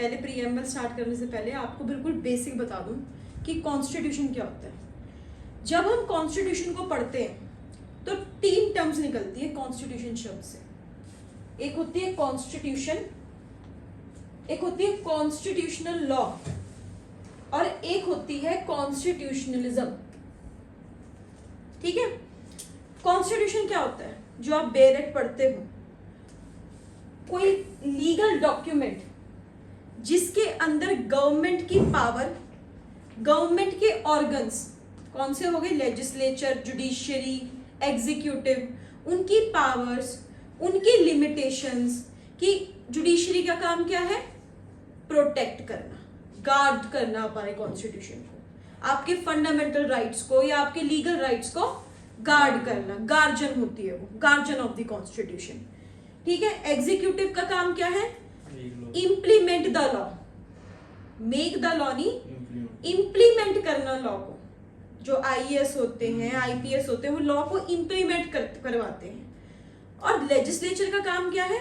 पहले preamble start करने से पहले आपको बिल्कुल बेसिक बता दूं कि कॉन्स्टिट्यूशन क्या होता है। जब हम कॉन्स्टिट्यूशन को पढ़ते हैं तो 3 टर्म्स निकलती है कॉन्स्टिट्यूशन शब्द से। एक होती है कॉन्स्टिट्यूशन, एक होती है कॉन्स्टिट्यूशनल लॉ और एक होती है कॉन्स्टिट्यूशनलिज्म। ठीक है, कॉन्स्टिट्यूशन क्या होता है? जो आप बेरेट पढ़ते हो, कोई लीगल डॉक्यूमेंट जिसके अंदर गवर्नमेंट की पावर, गवर्नमेंट के ऑर्गन्स कौन से हो गए? लेजिस्लेचर, जुडिशियरी, एग्जीक्यूटिव, उनकी पावर्स, उनकी लिमिटेशंस। कि जुडिशियरी का काम क्या है? प्रोटेक्ट करना, गार्ड करना हमारे कॉन्स्टिट्यूशन को, आपके फंडामेंटल राइट्स को या आपके लीगल राइट्स को गार्ड करना। गार्जियन होती है वो, गार्जियन ऑफ द कॉन्स्टिट्यूशन। ठीक है, एग्जीक्यूटिव का काम क्या है? Implement the law, make the law नहीं, इम्प्लीमेंट करना लॉ को। जो आईएएस होते हैं, आईपीएस होते हैं, वो लॉ को इम्प्लीमेंट करवाते हैं। और लेजिस्लेचर का काम क्या है?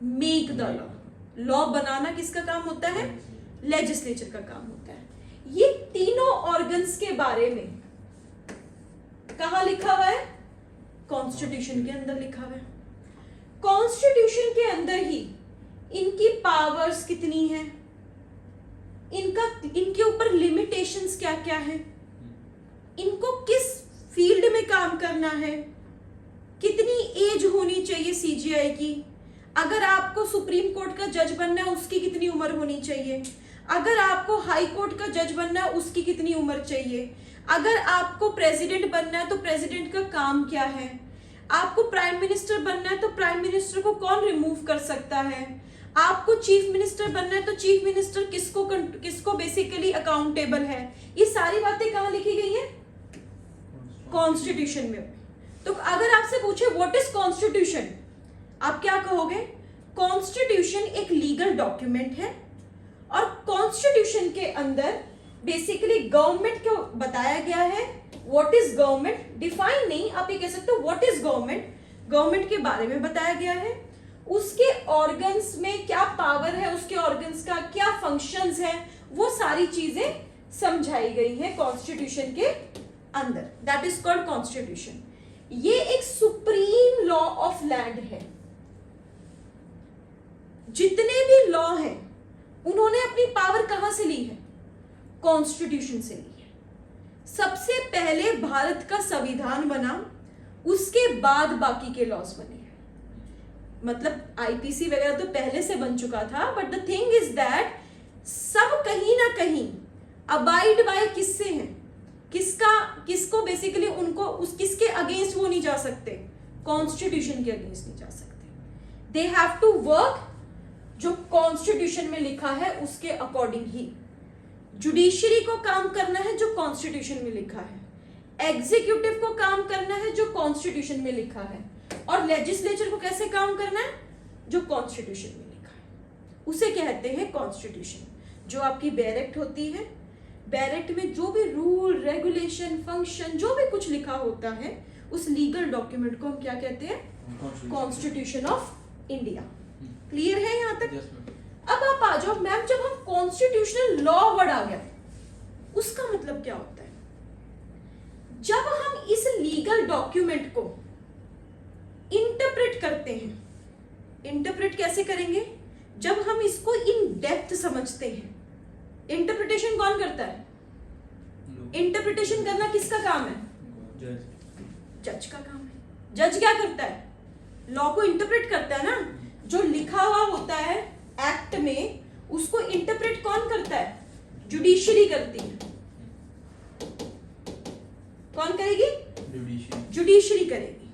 Make the law. लॉ बनाना किसका काम होता है? लेजिस्लेचर का काम होता है। ये तीनों ऑर्गन्स के बारे में कहां लिखा हुआ है? कॉन्स्टिट्यूशन के अंदर लिखा हुआ है। कॉन्स्टिट्यूशन के अंदर ही इनकी पावर्स कितनी है, इनके ऊपर लिमिटेशंस क्या क्या है, इनको किस फील्ड में काम करना है, कितनी एज होनी चाहिए सीजीआई की, अगर आपको सुप्रीम कोर्ट का जज बनना है उसकी कितनी उम्र होनी चाहिए, अगर आपको हाई कोर्ट का जज बनना है उसकी कितनी उम्र चाहिए, अगर आपको प्रेसिडेंट बनना है तो प्रेसिडेंट का काम क्या है, आपको प्राइम मिनिस्टर बनना है तो प्राइम मिनिस्टर को कौन रिमूव कर सकता है, आपको चीफ मिनिस्टर बनना है तो चीफ मिनिस्टर किसको बेसिकली अकाउंटेबल है। ये सारी बातें कहाँ लिखी गई है? कॉन्स्टिट्यूशन में। तो अगर आपसे पूछे व्हाट इज कॉन्स्टिट्यूशन, आप क्या कहोगे? कॉन्स्टिट्यूशन एक लीगल डॉक्यूमेंट है और कॉन्स्टिट्यूशन के अंदर बेसिकली गवर्नमेंट को बताया गया है। व्हाट इज गवर्नमेंट डिफाइन नहीं, आप ये कह सकते हो व्हाट इज गवर्नमेंट, गवर्नमेंट के बारे में बताया गया है, उसके ऑर्गन्स में क्या पावर है, उसके ऑर्गन्स का क्या फंक्शंस है, वो सारी चीजें समझाई गई हैं कॉन्स्टिट्यूशन के अंदर। That is called constitution. ये एक सुप्रीम लॉ ऑफ लैंड है। जितने भी लॉ हैं उन्होंने अपनी पावर कहां से ली है? कॉन्स्टिट्यूशन से ली है। सबसे पहले भारत का संविधान बना, उसके बाद बाकी के लॉज बने। मतलब आईपीसी वगैरह तो पहले से बन चुका था, but the thing is that सब कहीं ना कहीं अबाइड बाय किससे हैं, किसको बेसिकली उनको किसके अगेंस्ट वो नहीं जा सकते? कॉन्स्टिट्यूशन के अगेंस्ट नहीं जा सकते। दे हैव टू वर्क जो कॉन्स्टिट्यूशन में लिखा है उसके अकॉर्डिंग ही। जुडिशियरी को काम करना है जो कॉन्स्टिट्यूशन में लिखा है, एग्जीक्यूटिव को काम करना है जो कॉन्स्टिट्यूशन में लिखा है, और लेजिस्लेचर को कैसे काम करना है? जो कॉन्स्टिट्यूशन में लिखा है उसे कहते हैं कॉन्स्टिट्यूशन। जो आपकी बैरेक्ट होती है, बैरेक्ट में जो भी रूल, रेगुलेशन, फंक्शन, जो भी कुछ लिखा होता है, उस लीगल डॉक्यूमेंट को हम क्या कहते हैं? Constitution of India. क्लियर है यहां तक? अब आप आ जाओ मैम, जब हम कॉन्स्टिट्यूशनल लॉ वर्ड आ गया उसका मतलब क्या होता है? जब हम इस लीगल डॉक्यूमेंट को इंटरप्रेट करते हैं, इंटरप्रेट कैसे करेंगे? जब हम इसको इन डेप्थ समझते हैं। इंटरप्रिटेशन कौन करता है? इंटरप्रिटेशन करना किसका काम है? जज का काम है। जज क्या करता है? लॉ को इंटरप्रेट करता है ना। जो लिखा हुआ होता है एक्ट में उसको इंटरप्रेट कौन करता है? जुडिशियरी करती है। कौन करेगी? जुडिशियरी करेगी।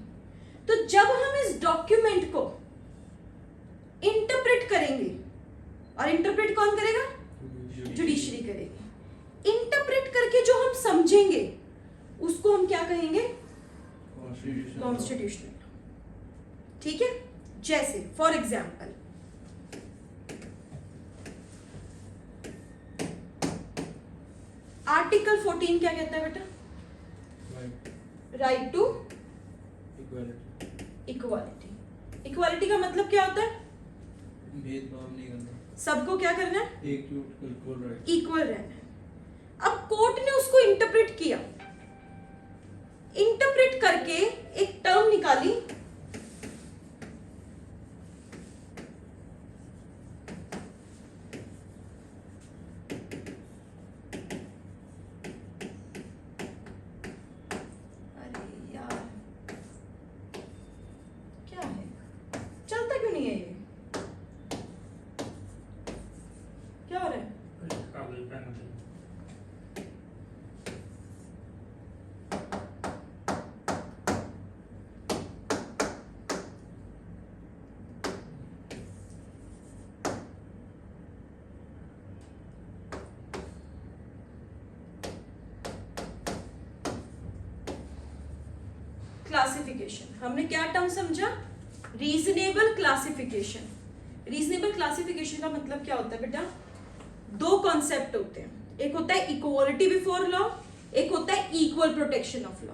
तो जब हम इस डॉक्यूमेंट को इंटरप्रेट करेंगे, और इंटरप्रेट कौन करेगा? जुडिशियरी करेगी। इंटरप्रेट करके जो हम समझेंगे उसको हम क्या कहेंगे? कॉन्स्टिट्यूशनल। ठीक है, जैसे फॉर एग्जाम्पल आर्टिकल 14 क्या कहता है बेटा? Right to equality. इक्वालिटी का मतलब क्या होता है? भेदभाव नहीं करना, सबको क्या करना है, इक्वल रहना है। अब कोर्ट ने उसको इंटरप्रेट किया, इंटरप्रेट करके एक टर्म निकाली, क्लासिफिकेशन। हमने क्या टर्म समझा, रीजनेबल क्लासिफिकेशन। रीजनेबल क्लासिफिकेशन का मतलब क्या होता है बेटा, दो कॉन्सेप्ट होते हैं, एक होता है इक्वालिटी बिफोर लॉ, एक होता है equal protection of law.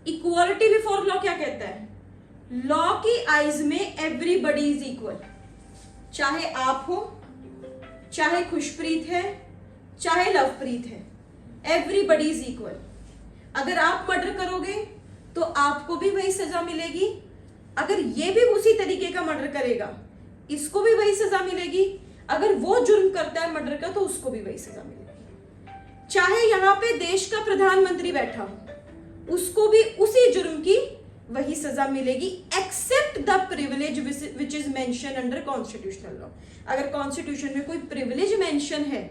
Equality before law क्या कहता है, लॉ की आइज में एवरीबडी इज इक्वल, चाहे आप हो, चाहे खुशप्रीत है, चाहे लवप्रीत है, एवरीबडी इज इक्वल। अगर आप मर्डर करोगे तो आपको भी वही सजा मिलेगी, अगर ये भी उसी तरीके का मर्डर करेगा इसको भी वही सजा मिलेगी, अगर वो जुर्म करता है मर्डर का तो उसको भी वही सजा मिलेगी। चाहे यहाँ पे देश का प्रधानमंत्री बैठा हो उसको भी उसी जुर्म की वही सजा मिलेगी, except the privilege which is mention under constitutional law. अगर कॉन्स्टिट्यूशन में कोई प्रिविलेज मेंशन है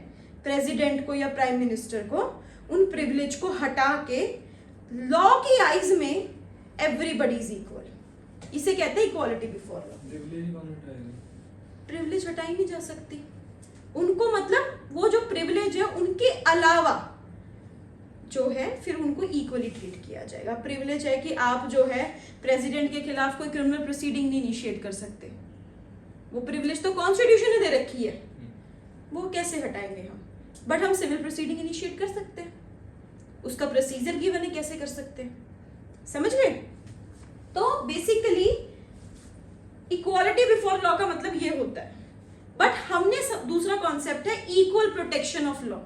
प्रेसिडेंट को या प्राइम मिनिस्टर को, उन प्रिविलेज को हटा के लॉ की आइज में एवरीबडी इज इक्वल, इसे कहते हैं इक्वालिटी बिफोर लॉ। प्रिविलेज हटाई नहीं जा सकती, उनको मतलब वो जो प्रिविलेज है उनके अलावा जो है फिर उनको इक्वली ट्रीट किया जाएगा। प्रिविलेज है कि आप जो है प्रेसिडेंट के खिलाफ कोई क्रिमिनल प्रोसीडिंग नहीं इनिशिएट कर सकते, वो प्रिविलेज तो कॉन्स्टिट्यूशन ने दे रखी है, वो कैसे हटाएंगे हम, बट हम सिविल प्रोसीडिंग इनिशिएट कर सकते हैं, उसका प्रोसीजर गिवन है, कैसे कर सकते हैं, समझ गए। तो बेसिकली इक्वालिटी बिफोर लॉ का मतलब ये होता है, बट हमने दूसरा कॉन्सेप्ट है equal protection of law.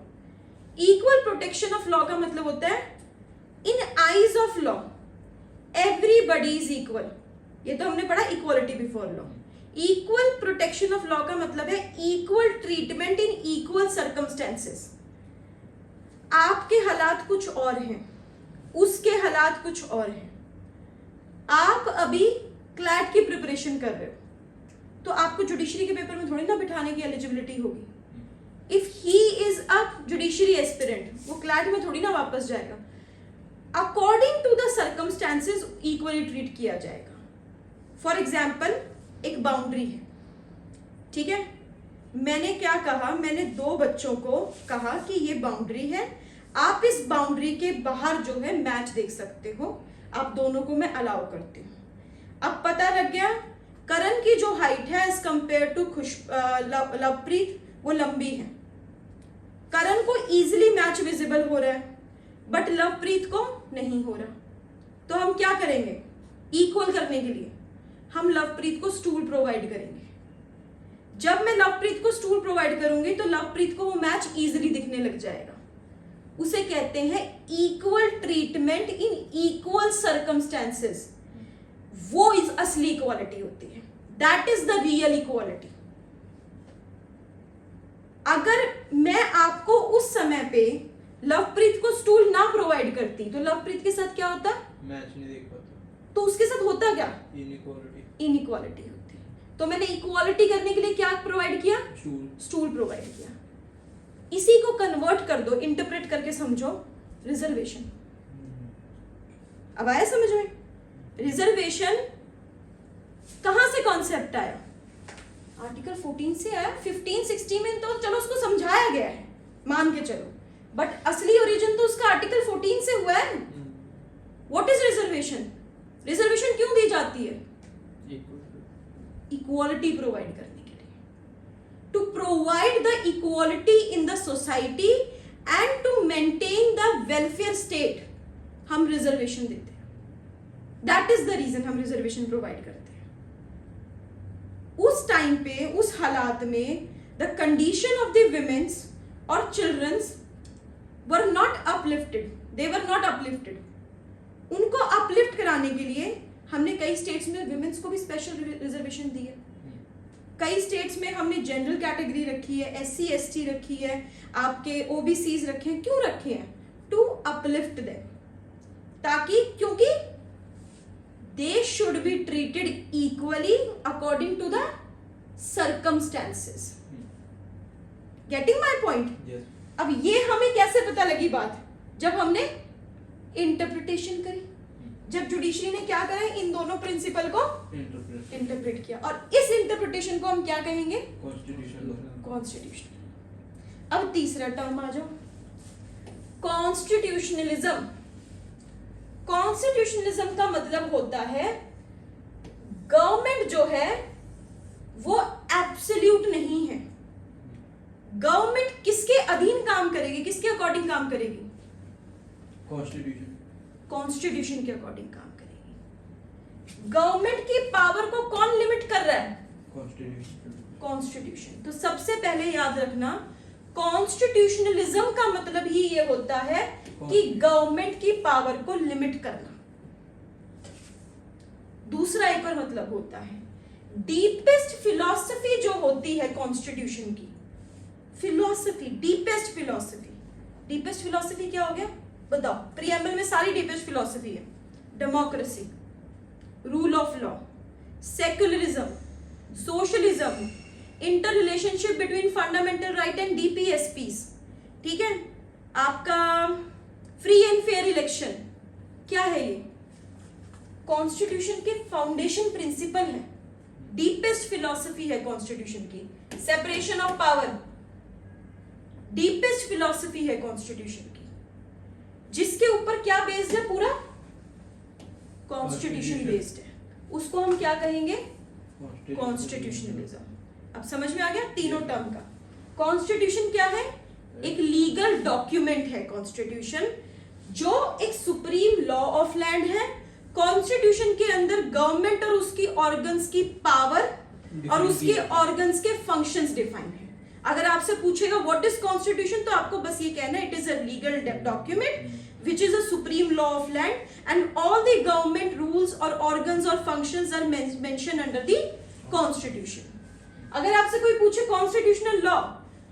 Equal protection of law का मतलब होता है in eyes of law everybody is equal, ये तो हमने पढ़ा equality before law. Equal protection of law का मतलब है equal treatment in equal circumstances. आपके हालात कुछ और हैं, उसके हालात कुछ और हैं। आप अभी क्लैट की प्रिपरेशन कर रहे हो तो आपको जुडिशरी के पेपर में थोड़ी ना बिठाने की एलिजिबिलिटी होगी। If he is a judiciary aspirant, वो क्लैट में थोड़ी ना वापस जाएगा, according to the circumstances equally treat किया जाएगा। फॉर एग्जाम्पल एक बाउंड्री है, ठीक है, मैंने क्या कहा, मैंने दो बच्चों को कहा कि ये बाउंड्री है, आप इस बाउंड्री के बाहर जो है मैच देख सकते हो, आप दोनों को मैं अलाउ करती हूँ। अब पता लग गया करण की जो हाइट है एज कंपेयर टू लवप्रीत वो लंबी है, करण को इजीली मैच विजिबल हो रहा है बट लवप्रीत को नहीं हो रहा, तो हम क्या करेंगे, इक्वल करने के लिए हम लवप्रीत को स्टूल प्रोवाइड करेंगे। जब मैं लवप्रीत को स्टूल प्रोवाइड करूंगी तो लवप्रीत को वो मैच इजीली दिखने लग जाएगा, उसे कहते हैं equal treatment in equal circumstances. वो इज असली इक्वालिटी होती है, that is the real equality. अगर मैं आपको उस समय पे लवप्रीत को स्टूल ना प्रोवाइड करती तो लवप्रीत के साथ क्या होता, मैच नहीं देख पाता, तो उसके साथ होता क्या, इनइक्वालिटी होती। तो मैंने इक्वालिटी करने के लिए क्या प्रोवाइड किया, स्टूल प्रोवाइड किया। इसी को कन्वर्ट कर दो, इंटरप्रेट करके समझो, रिजर्वेशन। अब आया समझ में, रिजर्वेशन कहां से कॉन्सेप्ट आया, आर्टिकल 14 से आया। 1560 में तो चलो उसको समझाया गया है, मान के चलो, बट असली ओरिजिन तो उसका आर्टिकल 14 से हुआ है। व्हाट इज रिजर्वेशन, रिजर्वेशन क्यों दी जाती है, इक्वालिटी प्रोवाइड करने के लिए, to provide the equality in the society and to maintain the welfare state हम रिजर्वेशन देते हैं। दैट इज द रीजन हम रिजर्वेशन प्रोवाइड करते हैं। उस टाइम पे, उस हालात में the condition of the womens और childrens were not uplifted, they were not uplifted. उनको अपलिफ्ट कराने के लिए हमने कई स्टेट्स में विमेन्स को भी स्पेशल रिजर्वेशन दी है, कई स्टेट्स में हमने जनरल कैटेगरी रखी है, SC ST रखी है, आपके OBCs रखे हैं। क्यों रखे हैं? टू अपलिफ्ट देम, ताकि, क्योंकि they should be treated equally according to the circumstances. Getting my point? Yes. अब ये हमें कैसे पता लगी बात? जब हमने इंटरप्रिटेशन करी, जब जुडिशरी ने क्या करा, इन दोनों प्रिंसिपल को Interpret. इंटरप्रेट किया, और इस इंटरप्रिटेशन को हम क्या कहेंगे? Constitutional. कॉन्स्टिट्यूशनल। अब तीसरा टर्म आ जाओ, कॉन्स्टिट्यूशनलिज्म। कॉन्स्टिट्यूशनलिज्म का मतलब होता है गवर्नमेंट जो है वो एब्सोल्यूट नहीं है। गवर्नमेंट किसके अधीन काम करेगी, किसके अकॉर्डिंग काम करेगी? Constitution. कॉन्स्टिट्यूशन के अकॉर्डिंग काम करेगी। गवर्नमेंट की पावर को कौन लिमिट कर रहा है? Constitution. कॉन्स्टिट्यूशन। तो सबसे पहले याद रखना, कॉन्स्टिट्यूशनलिज्म का मतलब ही ये होता है कि गवर्नमेंट की पावर को लिमिट करना। दूसरा एक और मतलब होता है, डीपेस्ट फिलॉसफी जो होती है कॉन्स्टिट्यूशन की, philosophy, deepest philosophy. Deepest philosophy क्या हो गया बताओ? प्रीएम्बल में सारी डीपेस्ट फिलॉसफी है। Democracy, rule of law, secularism, socialism, inter relationship between fundamental right and DPSPs, ठीक है, आपका फ्री एंड फेयर इलेक्शन, क्या है ये? कॉन्स्टिट्यूशन के फाउंडेशन प्रिंसिपल है, डीपेस्ट फिलॉसफी है कॉन्स्टिट्यूशन की। Separation of power, deepest philosophy है कॉन्स्टिट्यूशन की, जिसके ऊपर क्या बेस्ड है? पूरा कॉन्स्टिट्यूशन बेस्ड है। उसको हम क्या कहेंगे? कॉन्स्टिट्यूशनलिज्म। अब समझ में आ गया तीनों टर्म का। कॉन्स्टिट्यूशन क्या है? एक लीगल डॉक्यूमेंट है कॉन्स्टिट्यूशन, जो एक सुप्रीम लॉ ऑफ लैंड है। कॉन्स्टिट्यूशन के अंदर गवर्नमेंट और उसकी ऑर्गन्स की पावर और उसके ऑर्गन्स के फंक्शंस डिफाइन है। अगर आपसे पूछेगा व्हाट इज कॉन्स्टिट्यूशन, तो आपको बस ये कहना है, it is a legal document which is a supreme law of land and all the government rules or organs or functions are mentioned under the constitution. अगर आपसे कोई पूछे constitutional law,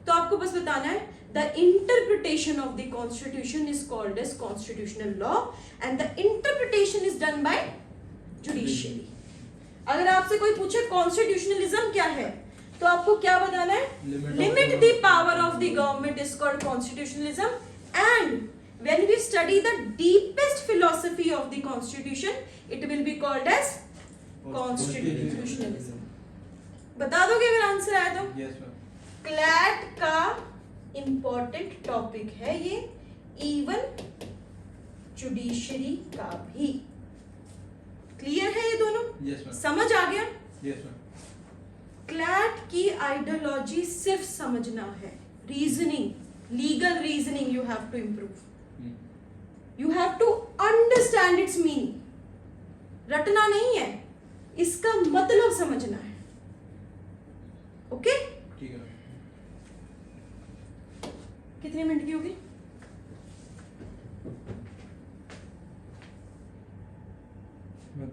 तो आपको बस बताना है the interpretation of the constitution is called as constitutional law and the interpretation is done by judiciary. अगर आपसे कोई पूछे constitutionalism क्या है, तो आपको क्या बताना है? Limit the power of the government is called constitutionalism, and when we study the deepest philosophy of the constitution, it will be called as constitutionalism. बता दोगे अगर आंसर आया तो? Yes, ma'am. क्लैट का इंपॉर्टेंट टॉपिक है ये, even judiciary का भी। क्लियर है ये दोनों? Yes, ma'am. समझ आ गया? Yes, ma'am. क्लैट की आइडियोलॉजी सिर्फ समझना है, reasoning, legal reasoning you have to improve, you have to understand its meaning. रटना नहीं है, इसका मतलब समझना है। ओके? ठीक है। कितने मिनट की होगी?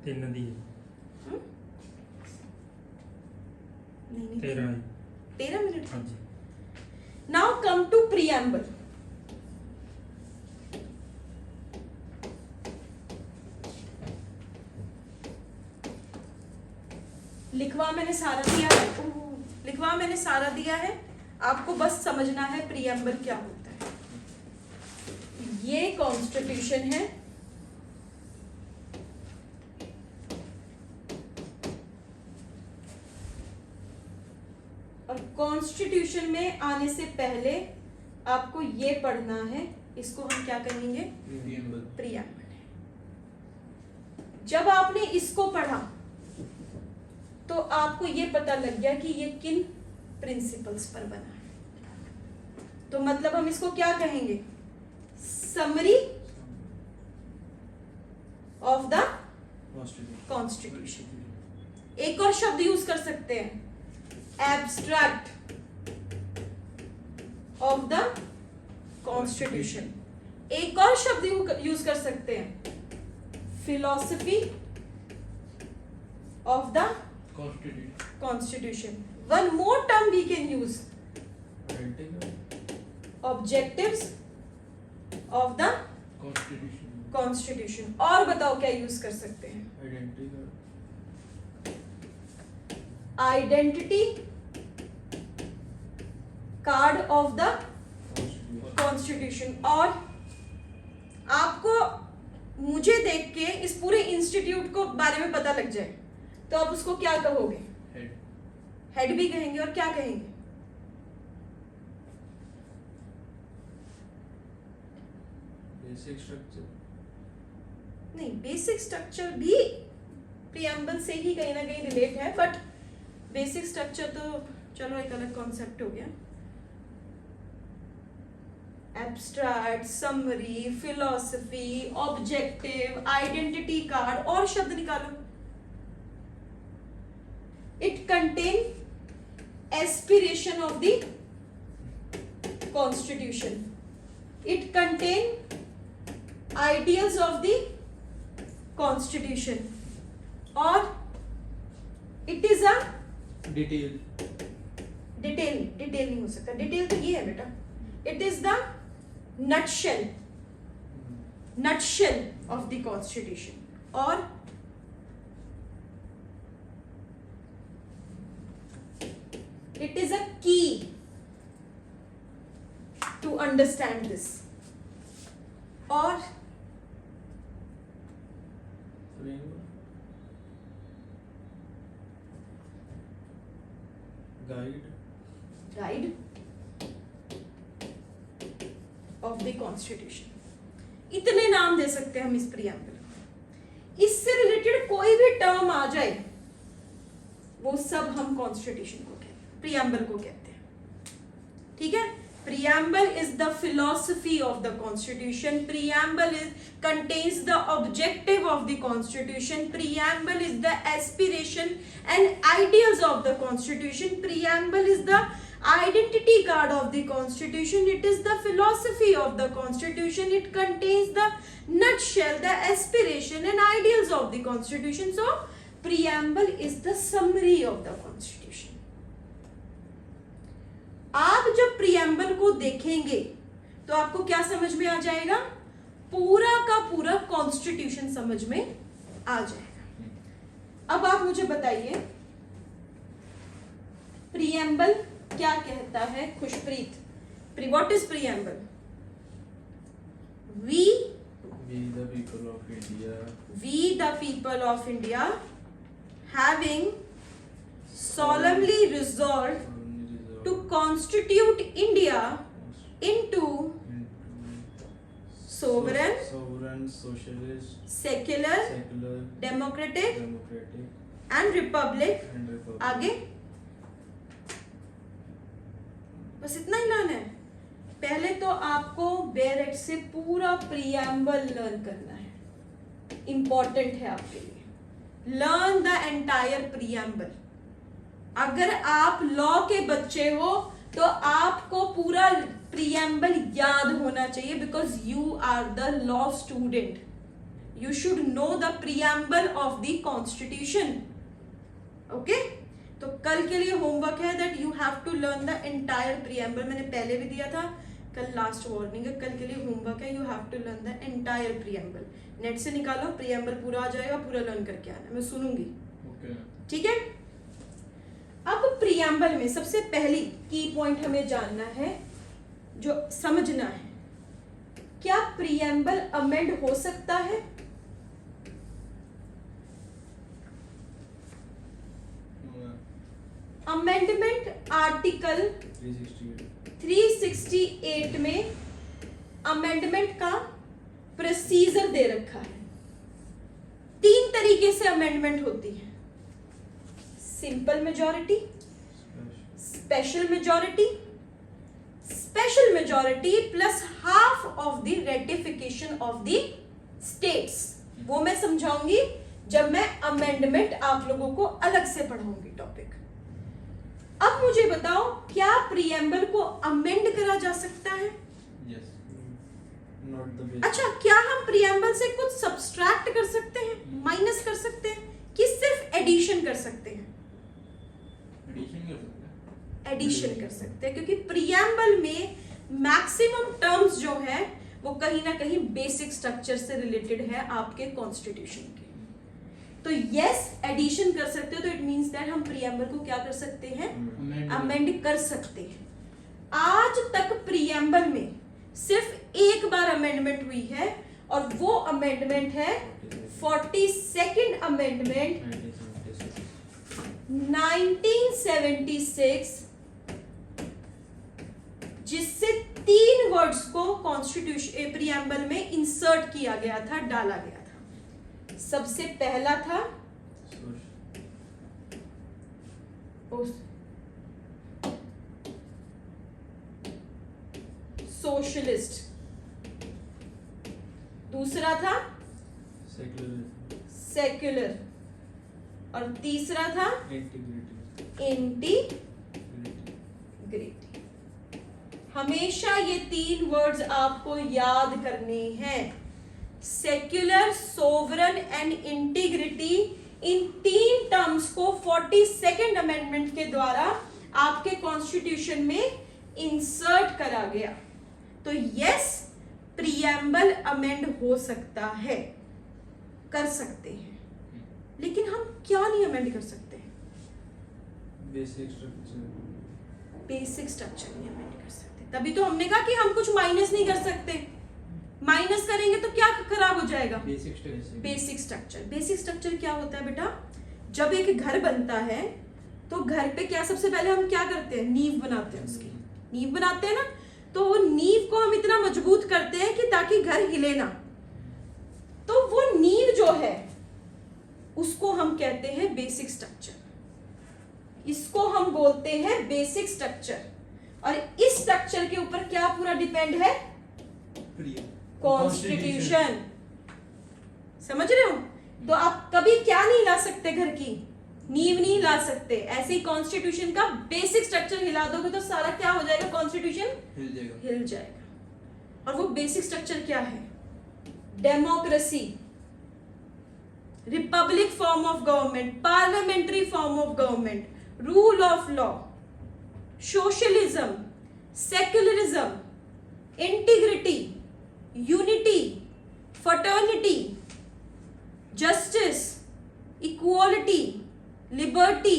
तीन नदी है। नहीं, 13 मिनट। हाँ जी। Now come to preamble. लिखवा मैंने सारा दिया है, लिखवा मैंने सारा दिया है, आपको बस समझना है प्रीएम्बल क्या होता है। ये कॉन्स्टिट्यूशन है, और कॉन्स्टिट्यूशन में आने से पहले आपको ये पढ़ना है, इसको हम क्या कहेंगे? प्रीएम्बल। जब आपने इसको पढ़ा तो आपको ये पता लग गया कि ये किन प्रिंसिपल्स पर बना है। तो मतलब हम इसको क्या कहेंगे? Summary of the constitution. एक और शब्द यूज कर सकते हैं, एब्स्ट्रैक्ट ऑफ द कॉन्स्टिट्यूशन। एक और शब्द यूज कर सकते हैं, philosophy of the Constitution. Constitution. One more term we can use, Identical. Objectives of the Constitution. Constitution. और बताओ क्या यूज कर सकते हैं, Identical. Identity card of the Constitution. Constitution. और आपको मुझे देख के इस पूरे इंस्टीट्यूट को बारे में पता लग जाए तो आप उसको क्या कहोगे, Head. हेड भी कहेंगे और क्या कहेंगे, Basic structure. नहीं, बेसिक स्ट्रक्चर भी प्रियम्बल से ही कहीं ना कहीं रिलेट है, बट बेसिक स्ट्रक्चर तो चलो एक अलग कॉन्सेप्ट हो गया। Abstract, summary, philosophy, objective, identity card, और शब्द निकालो। It contain aspiration of the constitution, it contain ideals of the constitution, और it is a Detail. Detail. Detail नहीं हो सकता, डिटेल तो ये है बेटा, it is the nutshell, nutshell of the constitution. और it is a key to understand this. और Framework. Guide. Guide of the constitution. इतने नाम दे सकते हैं हम इस प्रियम्बल। इससे रिलेटेड कोई भी टर्म आ जाए वो सब हम कॉन्स्टिट्यूशन को कहते हैं, प्रियम्बल को कहते हैं। ठीक है, preamble is the philosophy of the constitution, preamble contains the objective of the constitution, preamble is the aspiration and ideals of the constitution, preamble is the identity card of the constitution, it is the philosophy of the constitution, it contains the nutshell, the aspiration and ideals of the constitution. So preamble is the summary of the constitution. आप जब preamble को देखेंगे तो आपको क्या समझ में आ जाएगा, पूरा का पूरा कॉन्स्टिट्यूशन समझ में आ जाएगा। अब आप मुझे बताइए प्रियम्बल क्या कहता है, Khushpreet, what is preamble? We We the people of India. We the people of India having solemnly resolved to constitute India into sovereign, socialist, secular, democratic and republic. आगे बस इतना ही लर्न है। पहले तो आपको बेरेट से पूरा प्रियम्बल लर्न करना है, इंपॉर्टेंट है आपके लिए। Learn the entire preamble. अगर आप लॉ के बच्चे हो तो आपको पूरा प्रियम्बल याद होना चाहिए, because you are the law student, you should know the preamble of the constitution. Okay, तो कल के लिए होमवर्क है that you have to learn the entire preamble. मैंने पहले भी दिया था, कल लास्ट वार्निंग है, कल के लिए होमवर्क है, you have to learn the entire preamble. Net से निकालो, प्रियम्बल पूरा आ जाएगा, पूरा लर्न करके आना, मैं सुनूंगी। ठीक है, अब प्रियम्बल में सबसे पहली की पॉइंट हमें जानना है, जो समझना है, क्या प्रियम्बल अमेंड हो सकता है? अमेंडमेंट आर्टिकल 368 में अमेंडमेंट का प्रोसीजर दे रखा है। 3 तरीके से अमेंडमेंट होती है, simple majority, special majority, special majority plus half of the ratification of the states. वो मैं समझाऊंगी जब मैं अमेंडमेंट आप लोगों को अलग से पढ़ाऊंगी टॉपिक। अब मुझे बताओ, क्या प्रीएम्बल को अमेंड करा जा सकता है? Yes. Not the basic. अच्छा, क्या हम प्रीएम्बल से कुछ सब्सट्रैक्ट कर सकते हैं, माइनस कर सकते हैं, कि सिर्फ एडिशन कर सकते हैं? एडिशन कर सकते हैं। एडिशन कर सकते हैं, क्योंकि प्रीएम्बल में मैक्सिमम टर्म्स जो है वो कहीं ना कहीं बेसिक स्ट्रक्चर से रिलेटेड है आपके कॉन्स्टिट्यूशन के। तो यस, एडिशन कर सकते हो, तो इट मींस दैट हम प्रीएम्बल को क्या कर सकते हैं? अमेंड कर सकते हैं। आज तक प्रीएम्बल में सिर्फ एक बार अमेंडमेंट हुई है, और वो अमेंडमेंट है 42nd अमेंडमेंट 1976, जिससे 3 वर्ड्स को कॉन्स्टिट्यूशन प्रीएम्बल में इंसर्ट किया गया था, डाला गया था। सबसे पहला था सोशलिस्ट, दूसरा था सेक्युलर, और तीसरा था इंटीग्रिटी। हमेशा ये 3 वर्ड्स आपको याद करने हैं। Secular, sovereign and integrity, in 3 terms को 42nd अमेंडमेंट के द्वारा आपके कॉन्स्टिट्यूशन में इंसर्ट करा गया। तो यस, प्रीएम्बल अमेंड हो सकता है, कर सकते हैं, लेकिन हम क्या नहीं अमेंड कर सकते? Basic structure. बेसिक स्ट्रक्चर नहीं अमेंड कर सकते। तभी तो हमने कहा कि हम कुछ माइनस नहीं कर सकते। माइनस करेंगे तो क्या खराब हो जाएगा? Basic structure. Basic structure. Basic structure क्या होता है बेटा? जब एक घर बनता है तो घर पे क्या सबसे पहले हम क्या करते हैं? नींव बनाते हैं, उसकी नींव बनाते हैं ना। तो वो नींव को हम इतना मजबूत करते हैं कि ताकि घर हिले ना। तो वो नींव जो है उसको हम कहते हैं बेसिक स्ट्रक्चर। इसको हम बोलते हैं बेसिक स्ट्रक्चर। और इस स्ट्रक्चर के ऊपर क्या पूरा डिपेंड है? कॉन्स्टिट्यूशन। समझ रहे हो? तो आप कभी क्या नहीं ला सकते? घर की नींव नहीं ला सकते। ऐसे ही कॉन्स्टिट्यूशन का बेसिक स्ट्रक्चर हिला दोगे तो सारा क्या हो जाएगा? कॉन्स्टिट्यूशन हिल जाएगा। और वो बेसिक स्ट्रक्चर क्या है? Democracy, Republic form of government, parliamentary form of government, rule of law, socialism, secularism, integrity, unity, fraternity, justice, equality, liberty,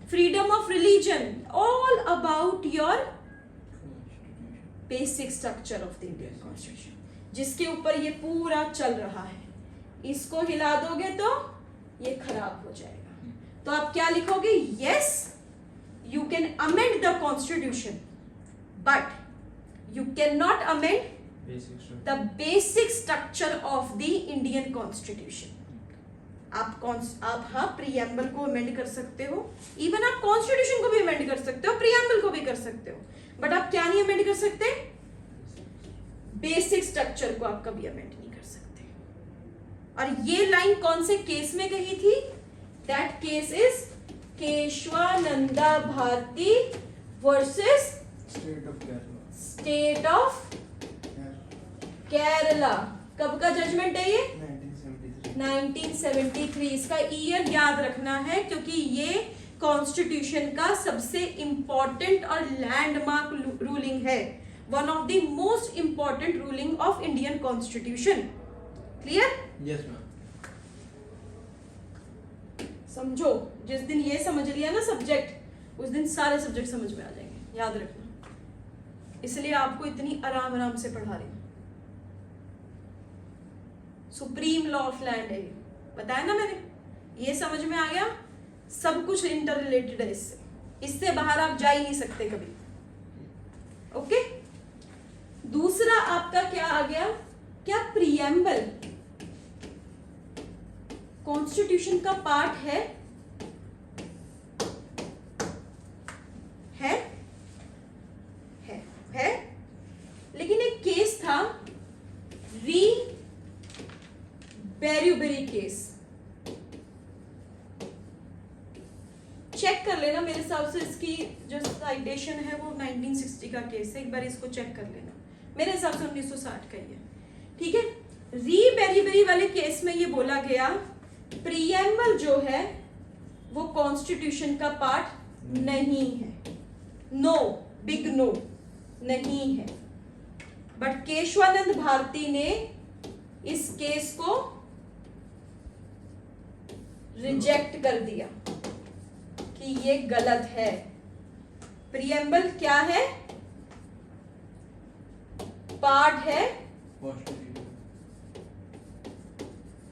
freedom of religion, all about your basic structure of the Indian constitution, जिसके ऊपर ये पूरा चल रहा है। इसको हिला दोगे तो ये खराब हो जाएगा। तो आप क्या लिखोगे? Yes, you can amend the constitution, but you cannot amend the basic structure of the Indian constitution. आप हाँ प्रीएम्बल को अमेंड कर सकते हो, इवन आप कॉन्स्टिट्यूशन को भी अमेंड कर सकते हो, प्रीएम्बल को भी कर सकते हो, बट आप क्या नहीं अमेंड कर सकते? बेसिक स्ट्रक्चर को आप कभी अमेंड नहीं कर सकते। और ये लाइन कौन से केस में कही थी? That case is Kesavananda Bharati versus state of Kerala. कब का जजमेंट है ये? 1973। इसका ईयर याद रखना है, क्योंकि ये कॉन्स्टिट्यूशन का सबसे इंपॉर्टेंट और लैंडमार्क रूलिंग है, one of the most important ruling of Indian constitution. Clear? Yes ma'am. समझो, जिस दिन ये समझ लिया ना सब्जेक्ट, उस दिन सारे सब्जेक्ट समझ में आ जाएंगे, याद रखना। इसलिए आपको इतनी आराम आराम से पढ़ा रही हूं। सुप्रीम लॉ ऑफ लैंड है ये, बताया ना मैंने। ये समझ में आ गया? सब कुछ इंटर रिलेटेड है इससे, इससे बाहर आप जा ही नहीं सकते कभी। ओके, दूसरा आपका क्या आ गया? क्या प्रीएम्बल कॉन्स्टिट्यूशन का पार्ट है? है। लेकिन एक केस था, री बेरुबेरी केस। कोटेशन है वो 1960 का केस है, एक बार इसको चेक कर लेना, मेरे हिसाब से 1960 का ही है, ठीक है। री बेरीबेरी वाले केस में ये बोला गया प्रीएम्बल जो है वो कॉन्स्टिट्यूशन का पार्ट नहीं है, नो, बिग नो, नहीं है। बट केशवानंद भारती ने इस केस को रिजेक्ट कर दिया कि ये गलत है। प्रीएम्बल क्या है? पार्ट है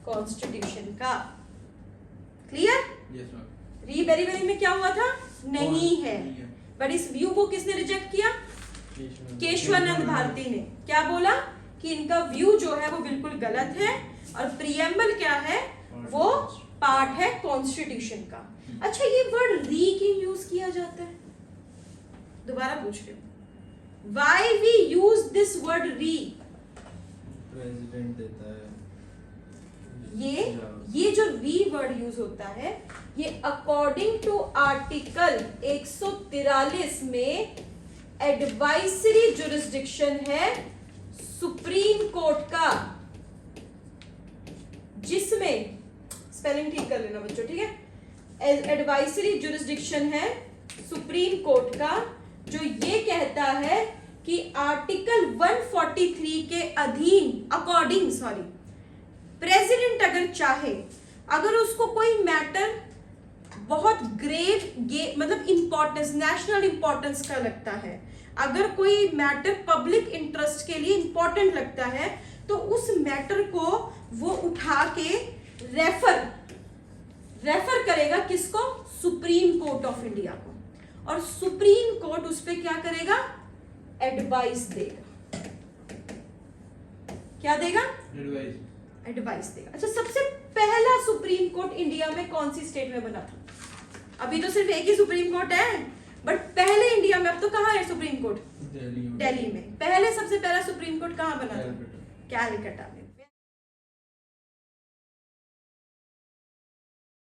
कॉन्स्टिट्यूशन का। क्लियर? Yes ma'am. री बेरीबेरी में क्या हुआ था? नहीं है। बट इस व्यू को किसने रिजेक्ट किया? केशवानंद भारती ने। क्या बोला कि इनका व्यू जो है वो बिल्कुल गलत है और प्रीएम्बल क्या है? वो पार्ट है कॉन्स्टिट्यूशन का। अच्छा, ये वर्ड री क्यों यूज किया जाता है? दोबारा पूछ रही हूं, why we use this word री? प्रेसिडेंट देता है ये जो री वर्ड यूज होता है ये अकॉर्डिंग टू आर्टिकल 143 में एडवाइजरी जुरिस्डिक्शन है सुप्रीम कोर्ट का, जिसमें स्पेलिंग ठीक कर लेना बच्चों, ठीक है। एडवाइजरी जुरिस्डिक्शन है सुप्रीम कोर्ट का, जो ये कहता है कि आर्टिकल 143 के अधीन अकॉर्डिंग प्रेसिडेंट अगर चाहे, अगर उसको कोई मैटर बहुत ग्रेव मतलब इंपॉर्टेंस, नेशनल इंपॉर्टेंस का लगता है, अगर कोई मैटर पब्लिक इंटरेस्ट के लिए इंपॉर्टेंट लगता है, तो उस मैटर को वो उठा के रेफर करेगा किसको? सुप्रीम कोर्ट ऑफ इंडिया को, और सुप्रीम कोर्ट उस पे क्या करेगा? एडवाइस देगा। क्या देगा? एडवाइस देगा। अच्छा, सबसे पहला सुप्रीम कोर्ट इंडिया में कौन सी स्टेट में बना था? अभी तो सिर्फ एक ही सुप्रीम कोर्ट है, बट पहले इंडिया में, अब तो कहाँ है सुप्रीम कोर्ट? दिल्ली में। पहले सबसे पहला सुप्रीम कोर्ट कहाँ बना था? कैलकटा में।